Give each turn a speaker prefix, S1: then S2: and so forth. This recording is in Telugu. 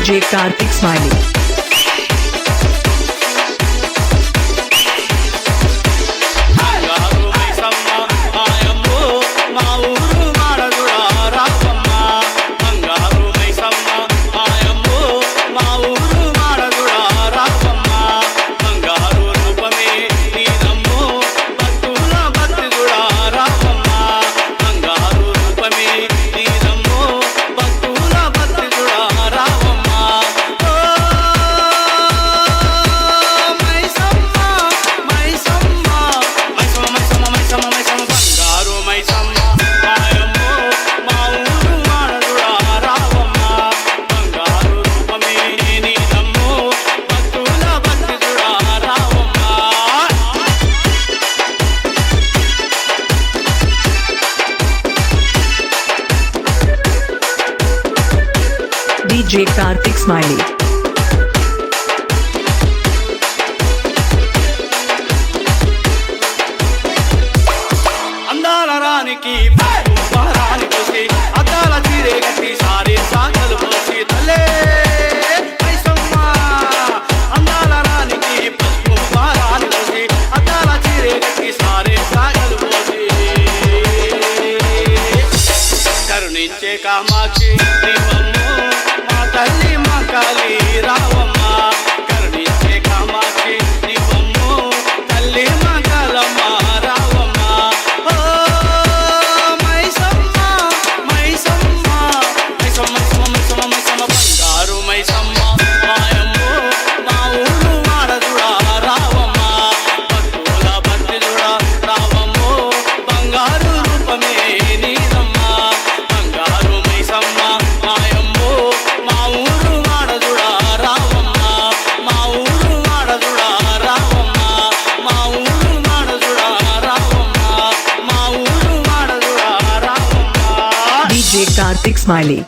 S1: DJ Kartik Smiley. DJ Kartik Smiley.
S2: అందాల రానికి వారాని కోసి అద్దాల చీరే కట్టి సారే సాగలు పోసి తల్లే మైసమ్మ అందాల రానికి వారాని కోసి అద్దాల చీరే కట్టి సారే సాగలు పోసి కరుణించే కామాక్షి మా తల్లి మా కాళీ రావమ్మ కరుణించే కామాక్షి తల్లి మా కాలమ్మ రావమ్మ ఓ మైసమ్మ మైసమ్మ మైసమ్మ మైసమ్మ మైసమ్మ బంగారు మైసమ్మ మాయమ్మ మా ఊరు మాడదుడా రావమ్మ భక్తుల భక్తి చూడ రావమ్మ బంగారు రూపమే నీరమ్మ బంగారు మైసమ్మ మాయమ్మ మా ఊరు మాడదుడా రావమ్మ మా ఊరు మాడదుడా రావమ్మ మా ఊరు మాడదుడా రావమ్మ మా ఊరు మాడదుడా రావమ్మ
S1: DJ Kartik Smiley.